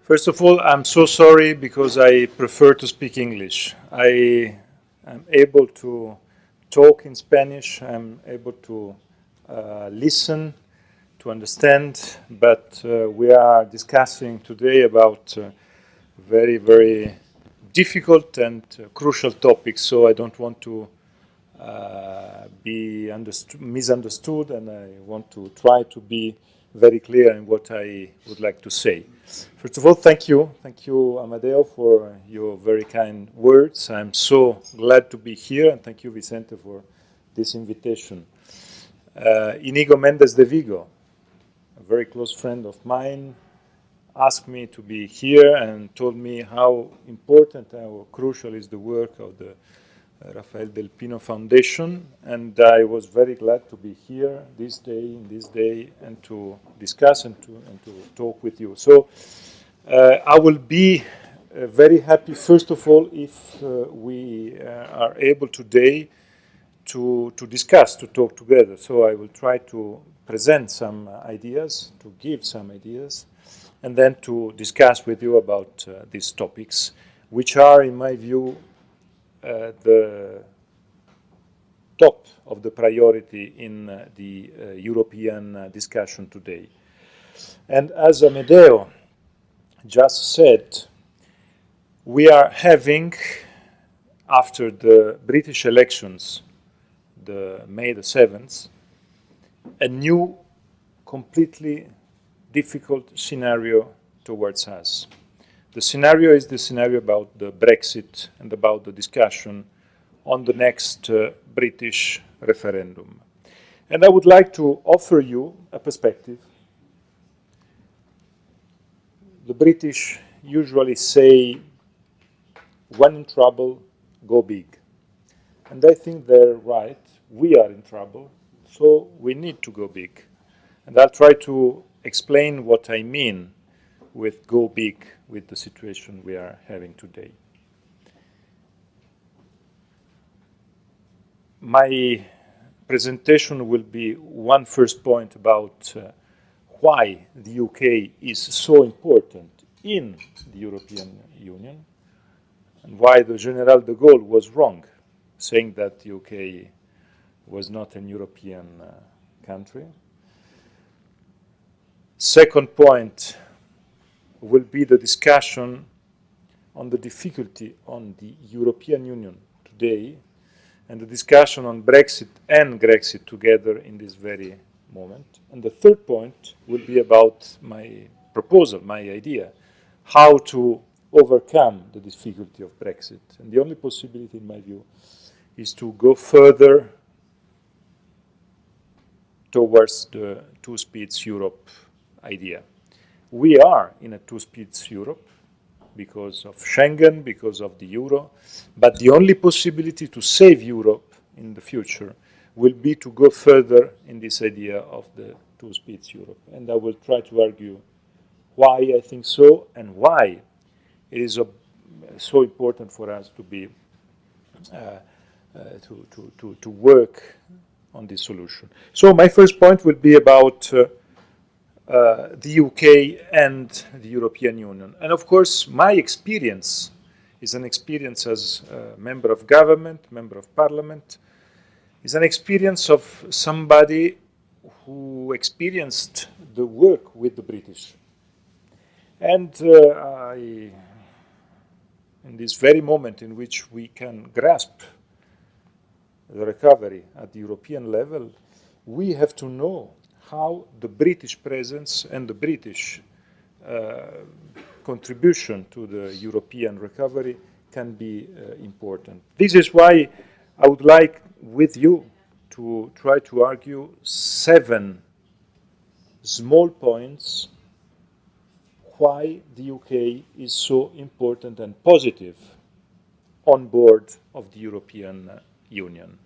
First of all, I'm so sorry because I prefer to speak English. I am able to talk in Spanish, I'm able to listen, to understand, but we are discussing today about very, very difficult and crucial topics, so I don't want to be misunderstood, and I want to try to be very clear in what I would like to say. First of all, thank you, Amadeo, for your very kind words. I'm so glad to be here, and thank you, Vicente, for this invitation. Inigo Mendes de Vigo, a very close friend of mine, asked me to be here and told me how important, how crucial is the work of the Rafael del Pino Foundation, and I was very glad to be here this day, and to discuss and to talk with you. So I will be very happy, first of all, if we are able today to discuss, to talk together. So I will try to present some ideas, to give some ideas, and then to discuss with you about these topics, which are, in my view, the top of the priority in the European discussion today. And as Amedeo just said, we are having, after the British elections, the May the 7th, a new, completely difficult scenario towards us. The scenario is the scenario about the Brexit and about the discussion on the next British referendum. And I would like to offer you a perspective. The British usually say, when in trouble, go big. And I think they're right. We are in trouble, so we need to go big. And I'll try to explain what I mean with go big with the situation we are having today. My presentation will be one first point about why the UK is so important in the European Union, and why the General de Gaulle was wrong, saying that the UK was not an European country. Second point will be the discussion on the difficulty on the European Union today, and the discussion on Brexit and Grexit together in this very moment. And the third point will be about my proposal, my idea, how to overcome the difficulty of Brexit. And the only possibility, in my view, is to go further towards the two speeds Europe idea. We are in a two speeds Europe because of Schengen, because of the euro, but the only possibility to save Europe in the future will be to go further in this idea of the two speeds Europe. And I will try to argue why I think so, and why it is so important for us to be to work on this solution. So my first point will be about the UK and the European Union. And of course, my experience is an experience as a member of government, member of parliament, is an experience of somebody who experienced the work with the British. And in this very moment in which we can grasp the recovery at the European level, we have to know how the British presence and the British contribution to the European recovery can be important. This is why I would like with you to try to argue 7 small points why the UK is so important and positive on board of the European Union,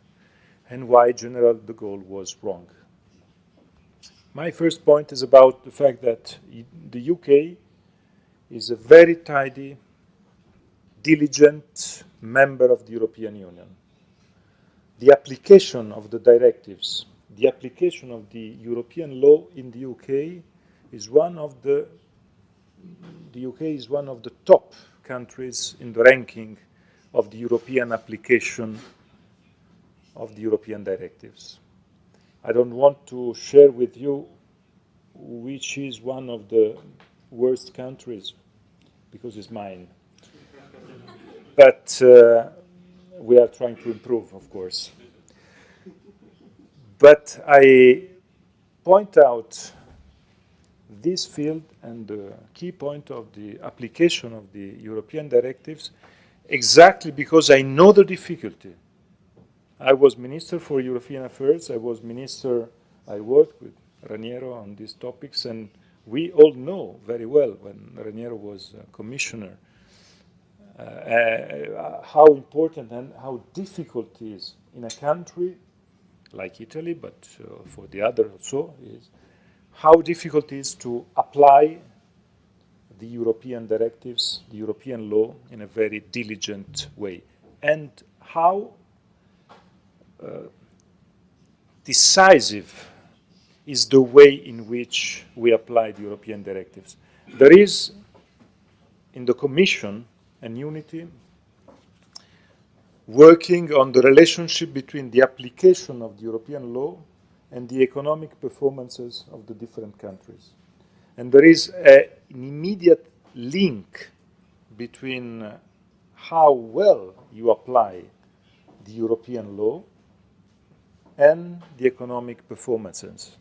and why General de Gaulle was wrong. My first point is about the fact that the UK is a very tidy, diligent member of the European Union. The application of the directives, the application of the European law in the UK is one of the the UK is one of the top countries in the ranking of the European application of the European directives. I don't want to share with you which is one of the worst countries, because it's mine. But we are trying to improve, of course. But I point out this field and the key point of the application of the European directives exactly because I know the difficulty. I was Minister for European Affairs. I worked with Raniero on these topics, and we all know very well when Raniero was Commissioner how important and how difficult it is in a country like Italy, but for the other also, is how difficult it is to apply the European directives, the European law, in a very diligent way, and how decisive is the way in which we apply the European directives. There is, in the Commission, an unity working on the relationship between the application of the European law and the economic performances of the different countries. And there is an immediate link between how well you apply the European law and the economic performances.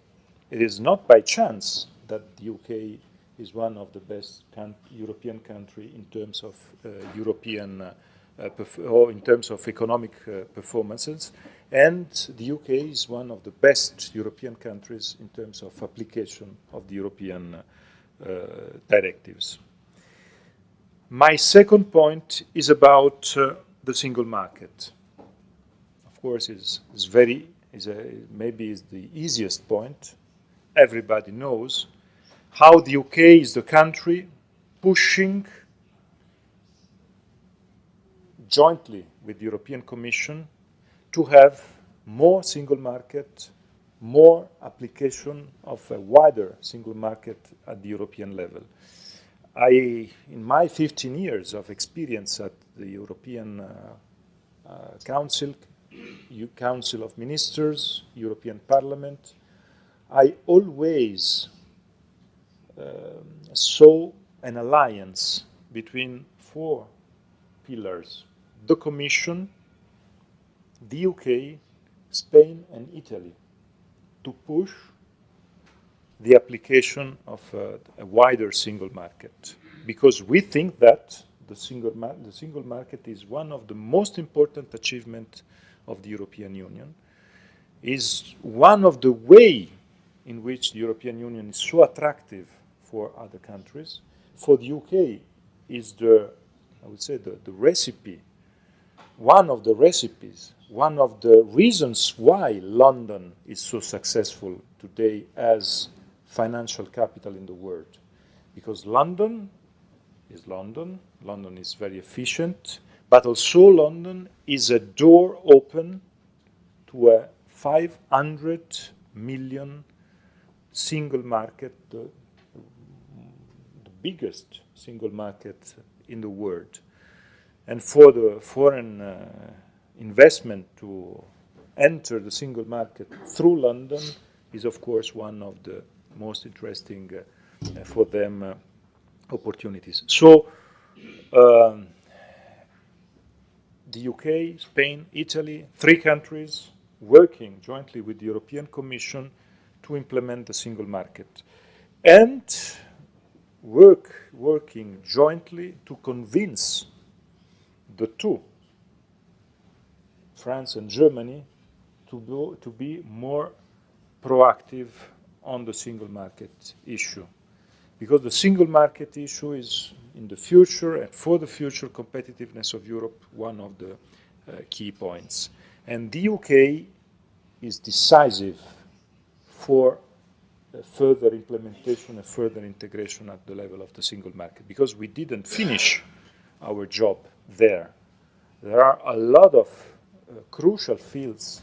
It is not by chance that the UK is one of the best European countries in terms of or in terms of economic performances, and the UK is one of the best European countries in terms of application of the European directives. My second point is about the single market. Of course, maybe is the easiest point. Everybody knows how the UK is the country pushing jointly with the European Commission to have more single market, more application of a wider single market at the European level. In my 15 years of experience at the European Council, Council of Ministers, European Parliament, I always saw an alliance between four pillars: the Commission, the UK, Spain, and Italy, to push the application of a wider single market. Because we think that the single market is one of the most important achievements of the European Union, is one of the ways in which the European Union is so attractive for other countries. For the UK is I would say the recipe, one of the recipes, one of the reasons why London is so successful today as financial capital in the world. Because London is very efficient, but also London is a door open to a 500 million single market, the biggest single market in the world. And for the foreign investment to enter the single market through London is, of course, one of the most interesting for them opportunities. So the UK, Spain, Italy, three countries working jointly with the European Commission to implement the single market, and working jointly to convince the two, France and Germany, to be more proactive on the single market issue. Because the single market issue is, in the future and for the future competitiveness of Europe, one of the key points. And the UK is decisive for further implementation and further integration at the level of the single market, because we didn't finish our job there. There are a lot of crucial fields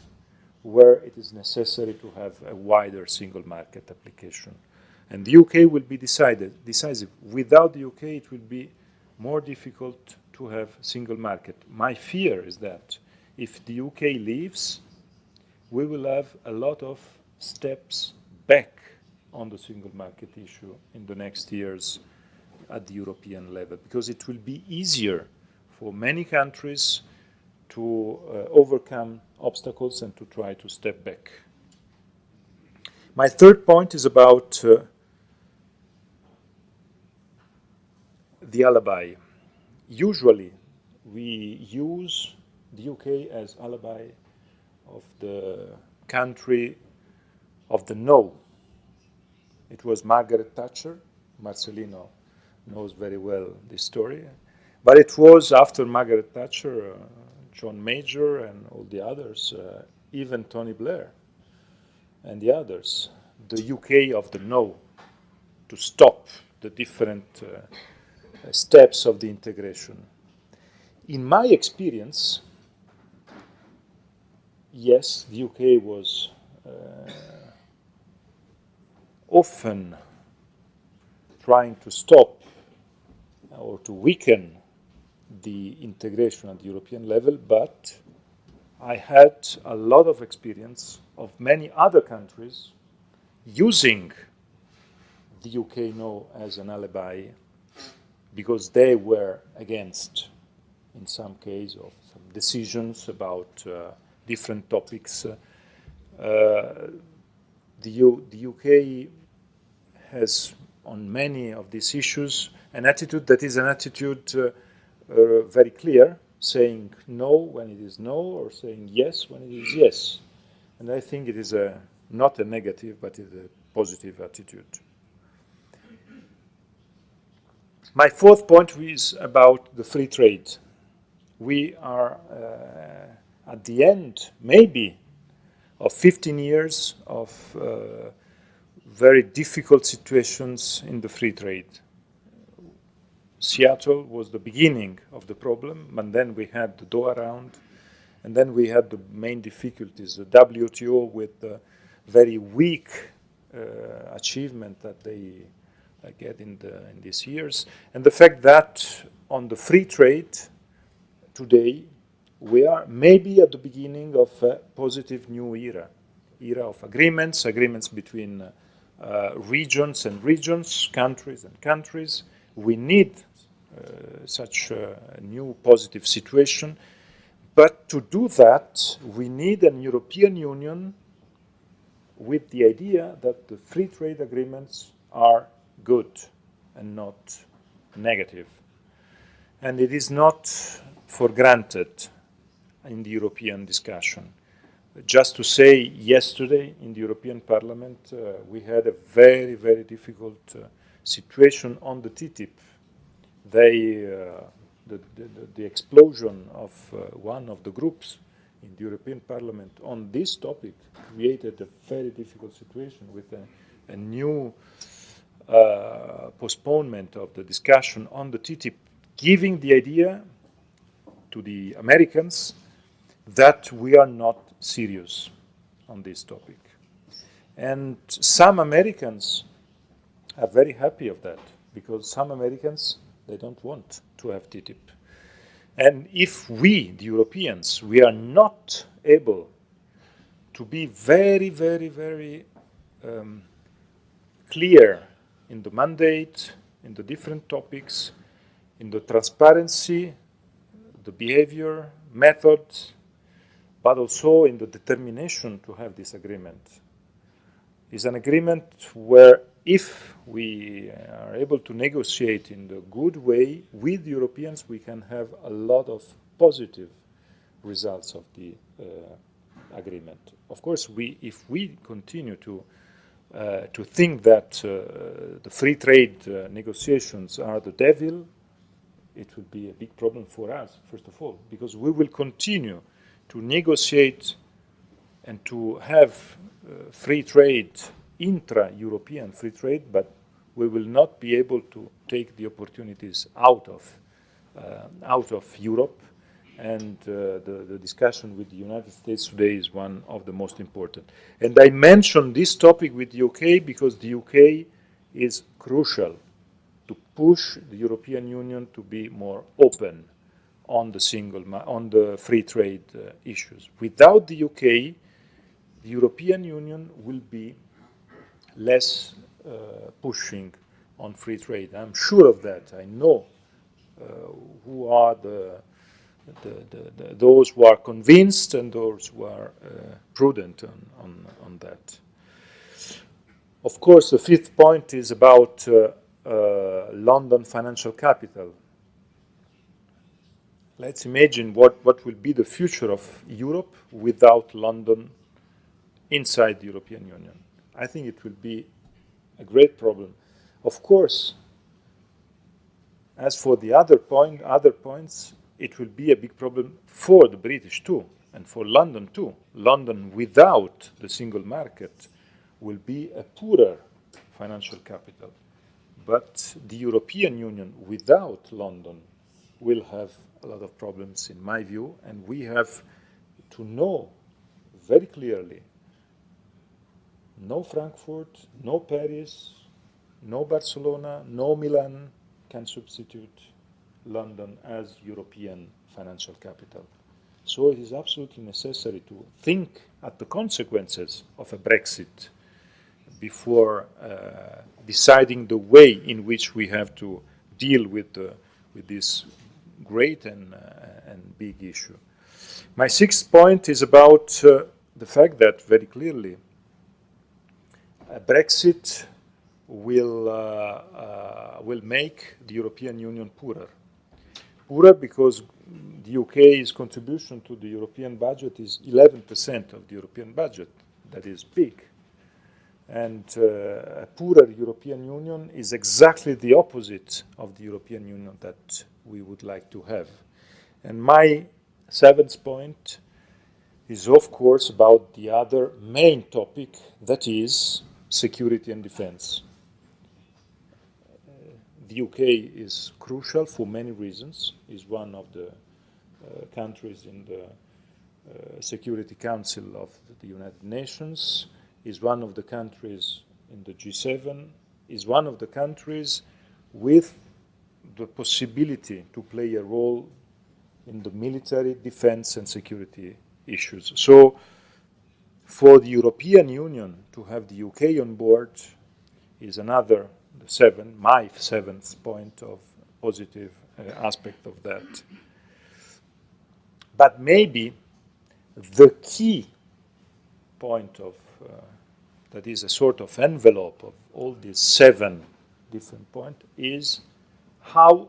where it is necessary to have a wider single market application. And the UK will be decisive. Without the UK, it will be more difficult to have single market. My fear is that if the UK leaves, we will have a lot of steps back on the single market issue in the next years at the European level, because it will be easier for many countries to overcome obstacles and to try to step back. My third point is about the alibi. Usually, we use the UK as alibi of the country of the no. It was Margaret Thatcher. Marcelino knows very well this story. But it was after Margaret Thatcher, John Major and all the others, even Tony Blair and the others, the UK of the no, to stop the different steps of the integration. In my experience, yes, the UK was often trying to stop or to weaken the integration at the European level, but I had a lot of experience of many other countries using the UK no as an alibi because they were against, in some case, of some decisions about different topics. The UK has, on many of these issues, an attitude that is an attitude very clear, saying no when it is no, or saying yes when it is yes. And I think it is not a negative, but it is a positive attitude. My fourth point is about the free trade. We are at the end, maybe, of 15 years of very difficult situations in the free trade. Seattle was the beginning of the problem, and then we had the Doha round, and then we had the main difficulties, the WTO with the very weak achievement that they get in these years, and the fact that on the free trade today we are maybe at the beginning of a positive new era of agreements between regions and regions, countries and countries. We need such a new positive situation, but to do that we need a European Union with the idea that the free trade agreements are good and not negative. And it is not for granted in the European discussion. Just to say, yesterday in the European Parliament we had a very, very difficult situation on the TTIP. The explosion of one of the groups in the European Parliament on this topic created a very difficult situation with a new postponement of the discussion on the TTIP, giving the idea to the Americans that we are not serious on this topic. And some Americans are very happy of that, because some Americans, they don't want to have TTIP. And if we, the Europeans, we are not able to be very, very, very clear in the mandate, in the different topics, in the transparency, the behavior, methods, but also in the determination to have this agreement. It's an agreement where if we are able to negotiate in the good way with Europeans, we can have a lot of positive results of the agreement. Of course, if we continue to think that the free trade negotiations are the devil, it will be a big problem for us, first of all, because we will continue to negotiate and to have free trade, intra-European free trade, but we will not be able to take the opportunities out of Europe. And the discussion with the United States today is one of the most important. And I mentioned this topic with the UK because the UK is crucial to push the European Union to be more open on the free trade issues. Without the UK, the European Union will be less pushing on free trade. I'm sure of that. I know who are those who are convinced and those who are prudent on that. Of course, the fifth point is about London financial capital. Let's imagine what will be the future of Europe without London inside the European Union. I think it will be a great problem. Of course, as for the other points, it will be a big problem for the British too, and for London too. London without the single market will be a poorer financial capital. But the European Union without London will have a lot of problems, in my view, and we have to know very clearly: no Frankfurt, no Paris, no Barcelona, no Milan can substitute London as European financial capital. So it is absolutely necessary to think at the consequences of a Brexit before deciding the way in which we have to deal with this great and big issue. My sixth point is about the fact that, very clearly, a Brexit will make the European Union poorer. Poorer because the UK's contribution to the European budget is 11% of the European budget. That is big. And a poorer European Union is exactly the opposite of the European Union that we would like to have. And my seventh point is, of course, about the other main topic, that is security and defense. The UK is crucial for many reasons. It's one of the countries in the Security Council of the United Nations, is one of the countries in the G7, is one of the countries with the possibility to play a role in the military, defense, and security issues. So for the European Union to have the UK on board is another my seventh point of positive aspect of that. But maybe the key point of that is a sort of envelope of all these 7 different points is how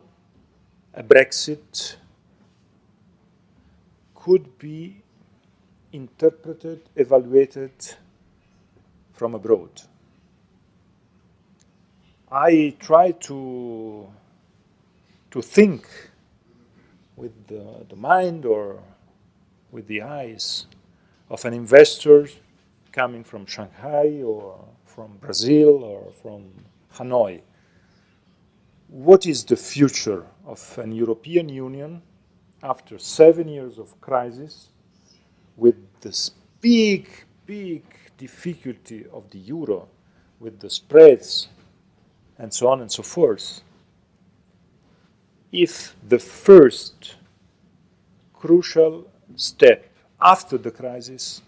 a Brexit could be interpreted, evaluated from abroad. I try to think with the mind or with the eyes of an investor coming from Shanghai or from Brazil or from Hanoi. What is the future of an European Union after 7 years of crisis, with this big difficulty of the euro, with the spreads and so on and so forth, if the first crucial step after the crisis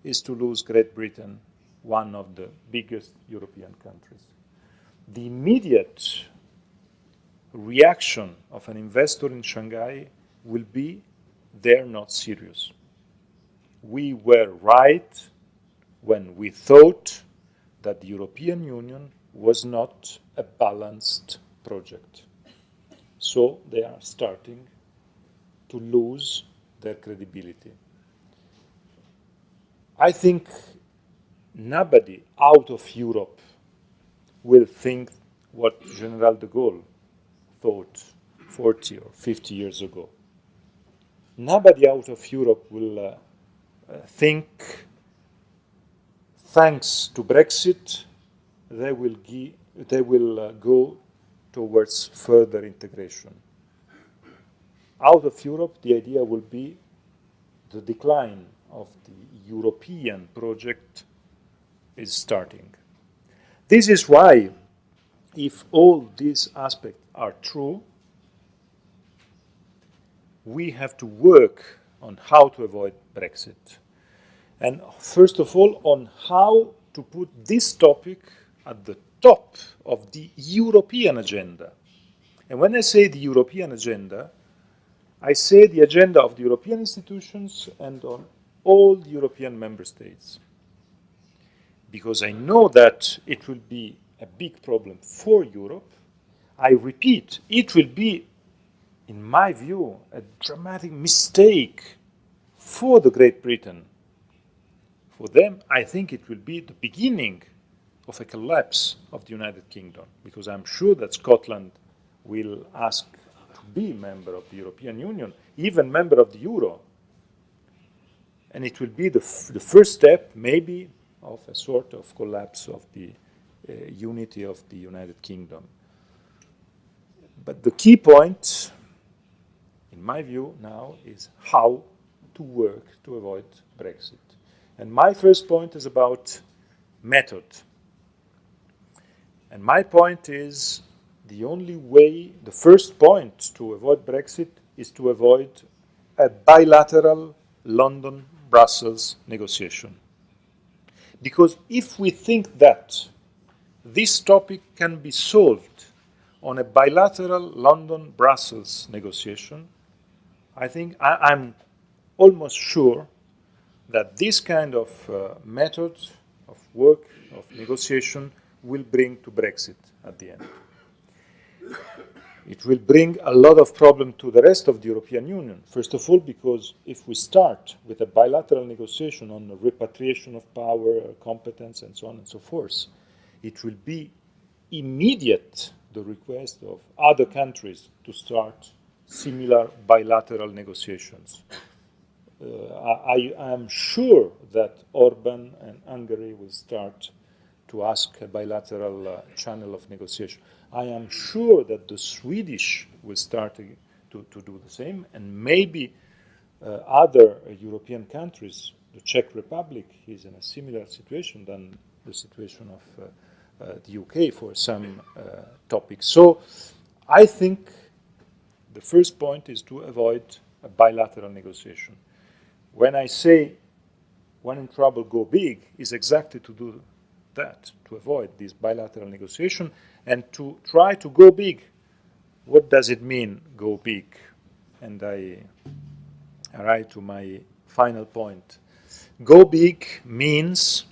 is to lose Great Britain, one of the biggest European countries? The immediate reaction of an investor in Shanghai will be, they're not serious. We were right when we thought that the European Union was not a balanced project. So they are starting to lose their credibility. I think nobody out of Europe will think what General de Gaulle thought 40 or 50 years ago. Nobody out of Europe will think, thanks to Brexit, they will go towards further integration. Out of Europe, the idea will be the decline of the European project is starting. This is why, if all these aspects are true, we have to work on how to avoid Brexit. And first of all, on how to put this topic at the top of the European agenda. And when I say the European agenda, I say the agenda of the European institutions and on all the European member states. Because I know that it will be a big problem for Europe. I repeat, it will be, in my view, a dramatic mistake for the Great Britain. For them, I think it will be the beginning of a collapse of the United Kingdom, because I'm sure that Scotland will ask to be member of the European Union, even member of the Euro. And it will be the first step, maybe, of a sort of collapse of the unity of the United Kingdom. But the key point, in my view now, is how to work to avoid Brexit. And my first point is about method. And my point is the only way, the first point to avoid Brexit is to avoid a bilateral London-Brussels negotiation. Because if we think that this topic can be solved on a bilateral London-Brussels negotiation, I think I'm almost sure that this kind of method of work, of negotiation, will bring to Brexit at the end. It will bring a lot of problems to the rest of the European Union. First of all, because if we start with a bilateral negotiation on the repatriation of power, competence, and so on and so forth, it will be immediate the request of other countries to start similar bilateral negotiations. I am sure that Orban and Hungary will start to ask a bilateral channel of negotiation. I am sure that the Swedish will start to do the same, and maybe other European countries. The Czech Republic is in a similar situation than the situation of the UK for some topics. So I think the first point is to avoid a bilateral negotiation. When I say when in trouble go big, is exactly to do that, to avoid this bilateral negotiation and to try to go big. What does it mean, go big? And I arrive to my final point. Go big means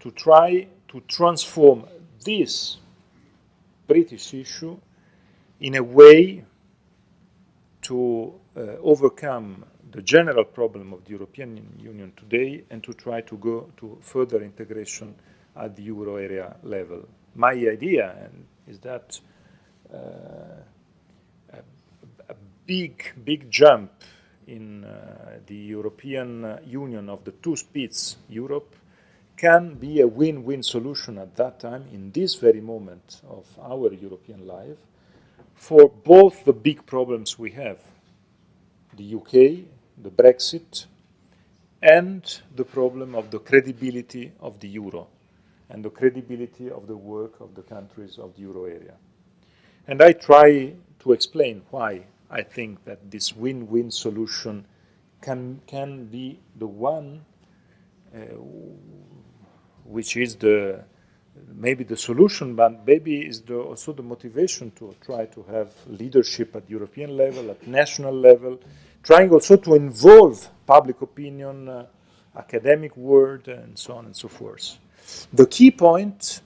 to try to transform this British issue in a way to overcome the general problem of the European Union today and to try to go to further integration at the euro area level. My idea is that a big jump in the European Union of the two speeds, Europe, can be a win-win solution at that time, in this very moment of our European life, for both the big problems we have, the UK, the Brexit, and the problem of the credibility of the euro and the credibility of the work of the countries of the euro area. And I try to explain why I think that this win-win solution can be the one which is maybe the solution, but maybe is also the motivation to try to have leadership at European level, at national level, trying also to involve public opinion, academic world, and so on and so forth. The key point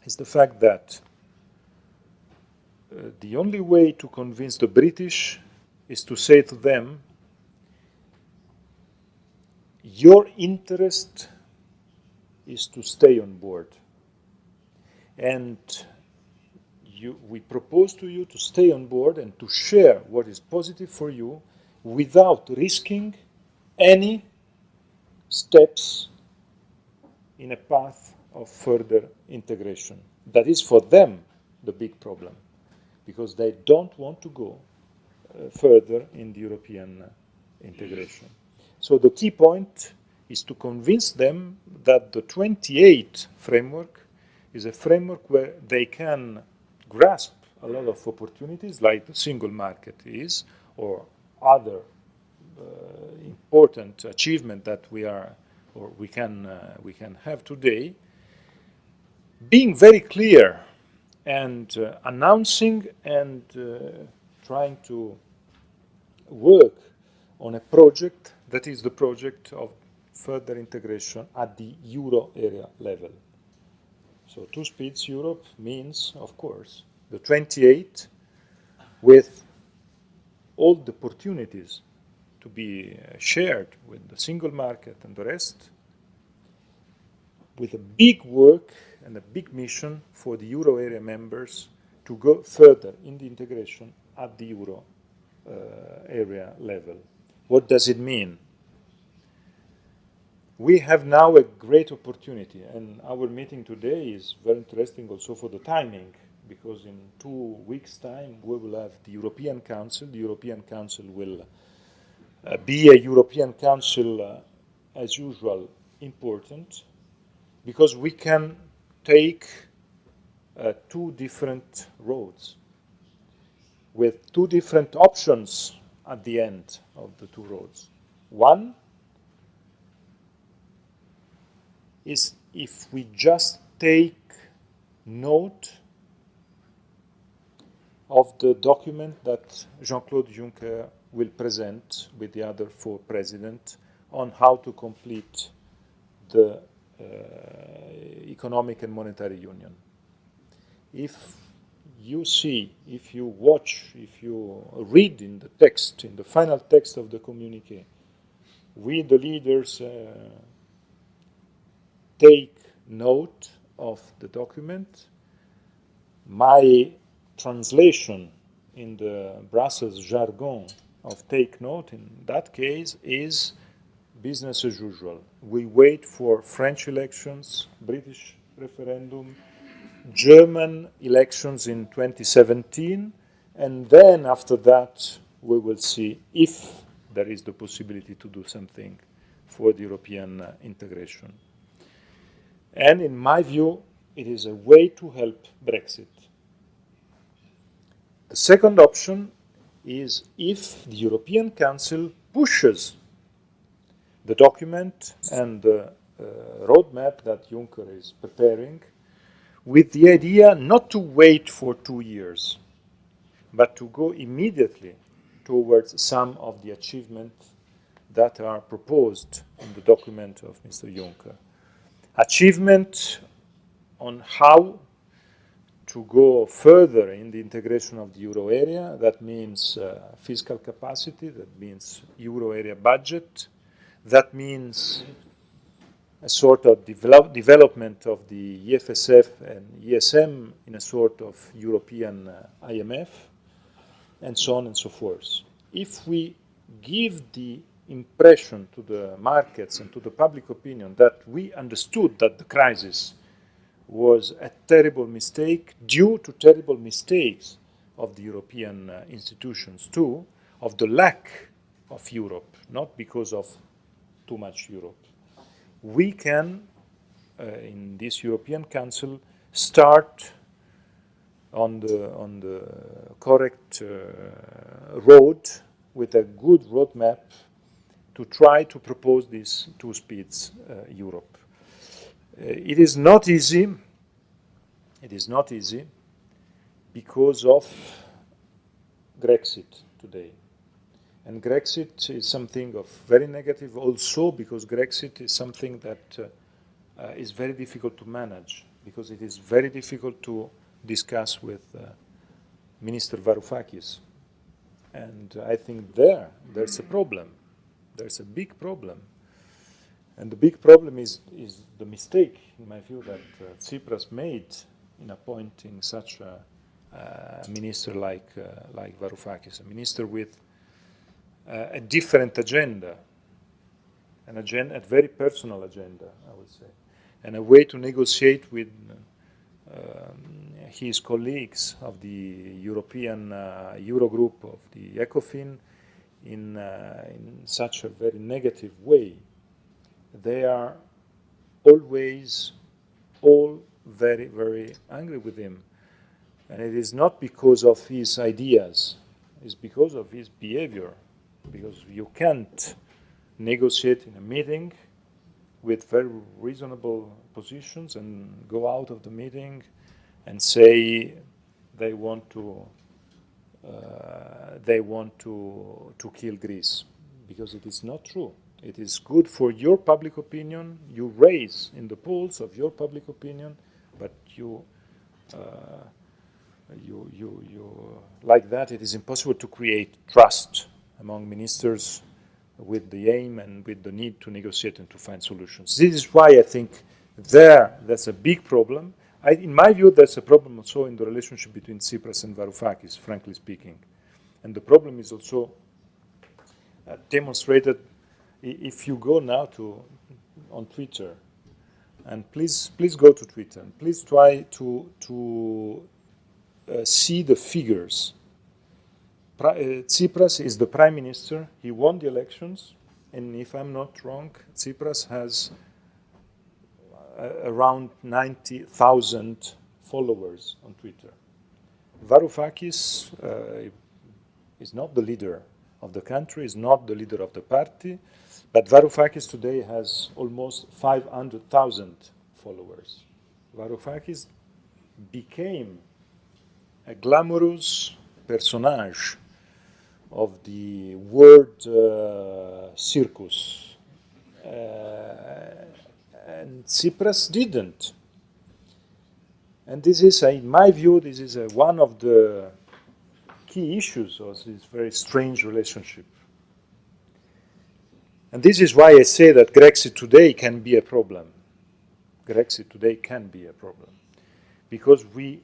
is the fact that the only way to convince the British is to say to them, your interest is to stay on board. And we propose to you to stay on board and to share what is positive for you without risking any steps in a path of further integration. That is for them the big problem, because they don't want to go further in the European integration. So the key point is to convince them that the 28 framework is a framework where they can grasp a lot of opportunities, like the single market is, or other important achievement that we can have today, being very clear and announcing and trying to work on a project that is the project of further integration at the euro area level. So two speeds Europe means, of course, the 28 with all the opportunities to be shared with the single market and the rest, with a big work and a big mission for the euro area members to go further in the integration at the euro area level. What does it mean? We have now a great opportunity, and our meeting today is very interesting also for the timing, because in 2 weeks' time we will have the European Council. The European Council will be a European Council, as usual, important, because we can take two different roads with two different options at the end of the two roads. One is if we just take note of the document that Jean-Claude Juncker will present with the other 4 presidents on how to complete the economic and monetary union. If you see, if you watch, if you read in the text, in the final text of the communiqué, we, the leaders, take note of the document. My translation in the Brussels jargon of take note in that case is business as usual. We wait for French elections, British referendum, German elections in 2017, and then after that we will see if there is the possibility to do something for the European integration. And in my view, it is a way to help Brexit. The second option is if the European Council pushes the document and the roadmap that Juncker is preparing with the idea not to wait for 2 years, but to go immediately towards some of the achievements that are proposed in the document of Mr. Juncker. Achievement on how to go further in the integration of the euro area. That means fiscal capacity, that means euro area budget, that means a sort of development of the EFSF and ESM in a sort of European IMF, and so on and so forth. If we give the impression to the markets and to the public opinion that we understood that the crisis was a terrible mistake due to terrible mistakes of the European institutions too, of the lack of Europe, not because of too much Europe, we can, in this European Council, start on the correct road with a good roadmap to try to propose this 2 speeds Europe. It is not easy. It is not easy because of Brexit today. And Brexit is something of very negative also because Brexit is something that is very difficult to manage, because it is very difficult to discuss with Minister Varoufakis. And I think there's a problem. There's a big problem. And the big problem is the mistake, in my view, that Tsipras made in appointing such a minister like Varoufakis, a minister with a different agenda, a very personal agenda, I would say, and a way to negotiate with his colleagues of the European Eurogroup of the ECOFIN in such a very negative way. They are always all very, very angry with him. And it is not because of his ideas, it's because of his behavior. Because you can't negotiate in a meeting with very reasonable positions and go out of the meeting and say they want to kill Greece, because it is not true. It is good for your public opinion. You raise in the polls of your public opinion, but like that, it is impossible to create trust among ministers with the aim and with the need to negotiate and to find solutions. This is why I think that's a big problem. In my view, there's a problem also in the relationship between Tsipras and Varoufakis, frankly speaking. And the problem is also demonstrated if you go now on Twitter, and please go to Twitter, and please try to see the figures. Tsipras is the prime minister. He won the elections, and if I'm not wrong, Tsipras has around 90,000 followers on Twitter. Varoufakis is not the leader of the country, is not the leader of the party, but Varoufakis today has almost 500,000 followers. Varoufakis became a glamorous personage of the world circus. And Tsipras didn't. And this is, in my view, this is one of the key issues of this very strange relationship. And this is why I say that Brexit today can be a problem. Brexit today can be a problem. Because the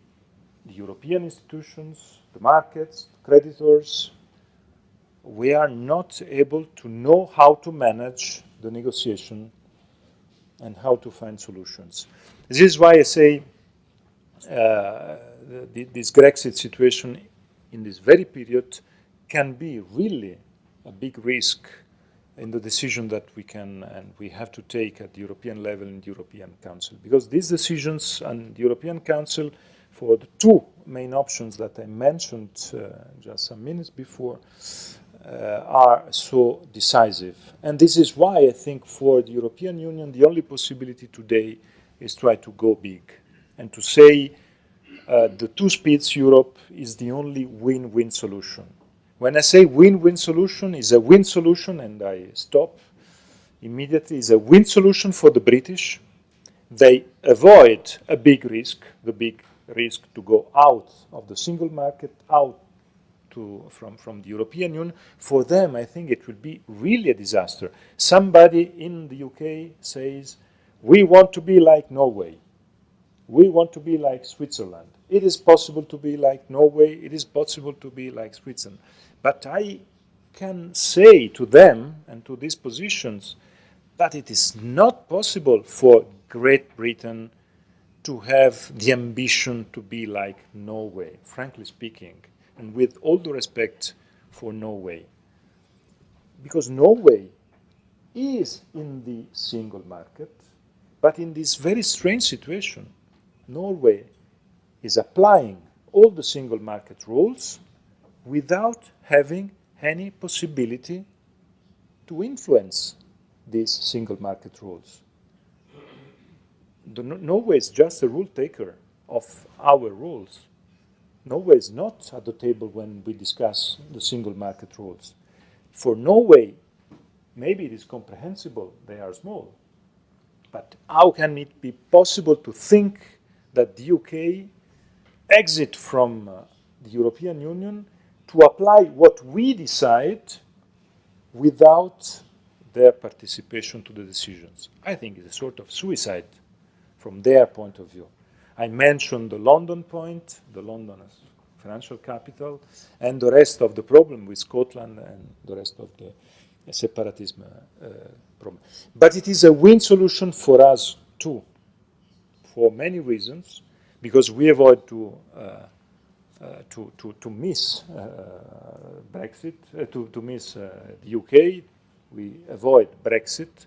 European institutions, the markets, the creditors, we are not able to know how to manage the negotiation and how to find solutions. This is why I say this Brexit situation in this very period can be really a big risk in the decision that we can and we have to take at the European level in the European Council. Because these decisions on the European Council for the two main options that I mentioned just some minutes before are so decisive. And this is why I think for the European Union, the only possibility today is try to go big and to say the two speeds Europe is the only win-win solution. When I say win-win solution, is a win solution, and I stop immediately, is a win solution for the British. They avoid a big risk, the big risk to go out of the single market, out from the European Union. For them, I think it will be really a disaster. Somebody in the UK says, we want to be like Norway. We want to be like Switzerland. It is possible to be like Norway. It is possible to be like Switzerland. But I can say to them and to these positions that it is not possible for Great Britain to have the ambition to be like Norway, frankly speaking, and with all the respect for Norway. Because Norway is in the single market, but in this very strange situation, Norway is applying all the single market rules without having any possibility to influence these single market rules. Norway is just a rule taker of our rules. Norway is not at the table when we discuss the single market rules. For Norway, maybe it is comprehensible, they are small. But how can it be possible to think that the UK exit from the European Union to apply what we decide without their participation to the decisions? I think it's a sort of suicide from their point of view. I mentioned the London point, the London as financial capital, and the rest of the problem with Scotland and the rest of the separatism problem. But it is a win solution for us too, for many reasons, because we avoid to miss Brexit, to miss the UK. We avoid Brexit.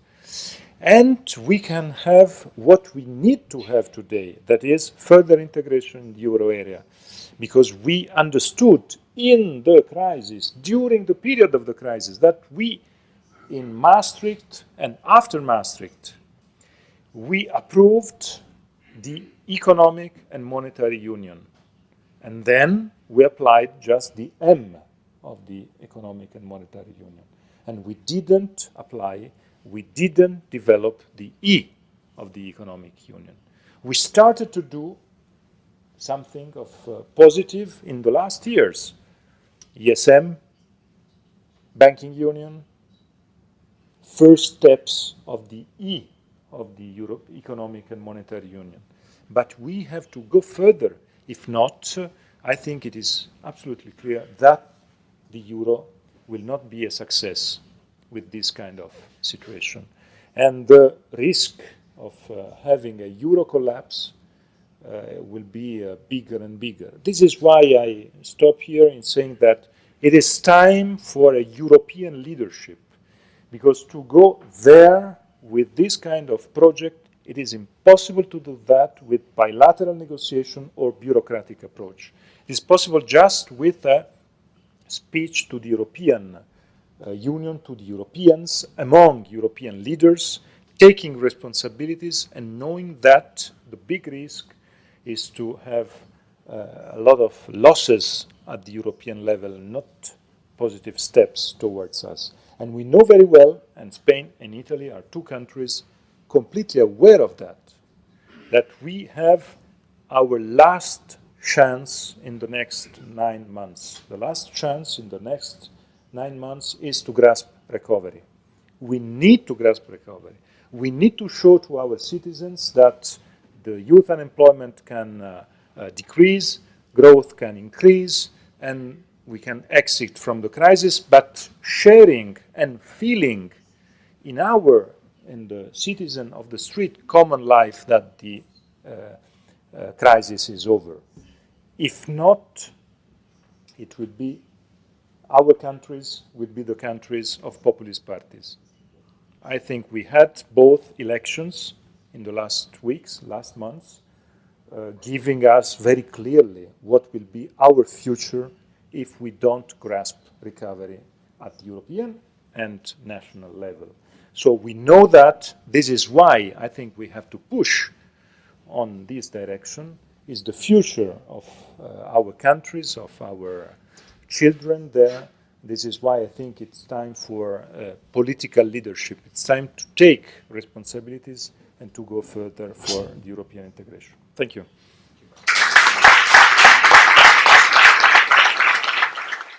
And we can have what we need to have today, that is further integration in the euro area, because we understood in the crisis, during the period of the crisis, that we, in Maastricht and after Maastricht, we approved the economic and monetary union. And then we applied just the M of the economic and monetary union. And we didn't apply, we didn't develop the E of the economic union. We started to do something of positive in the last years. ESM, banking union, first steps of the E of the Europe Economic and Monetary Union. But we have to go further. If not, I think it is absolutely clear that the euro will not be a success with this kind of situation. And the risk of having a euro collapse will be bigger and bigger. This is why I stop here in saying that it is time for a European leadership, because to go there with this kind of project, it is impossible to do that with bilateral negotiation or bureaucratic approach. It is possible just with a speech to the European Union, to the Europeans, among European leaders, taking responsibilities and knowing that the big risk is to have a lot of losses at the European level, not positive steps towards us. And we know very well, and Spain and Italy are two countries completely aware of that we have our last chance in the next 9 months. The last chance in the next 9 months is to grasp recovery. We need to grasp recovery. We need to show to our citizens that the youth unemployment can decrease, growth can increase, and we can exit from the crisis, but sharing and feeling in the citizen of the street common life that the crisis is over. If not, it will be our countries will be the countries of populist parties. I think we had both elections in the last weeks, last months, giving us very clearly what will be our future if we don't grasp recovery at the European and national level. So we know that. This is why I think we have to push on this direction. Is the future of our countries, of our children there. This is why I think it's time for political leadership. It's time to take responsibilities and to go further for the European integration. Thank you.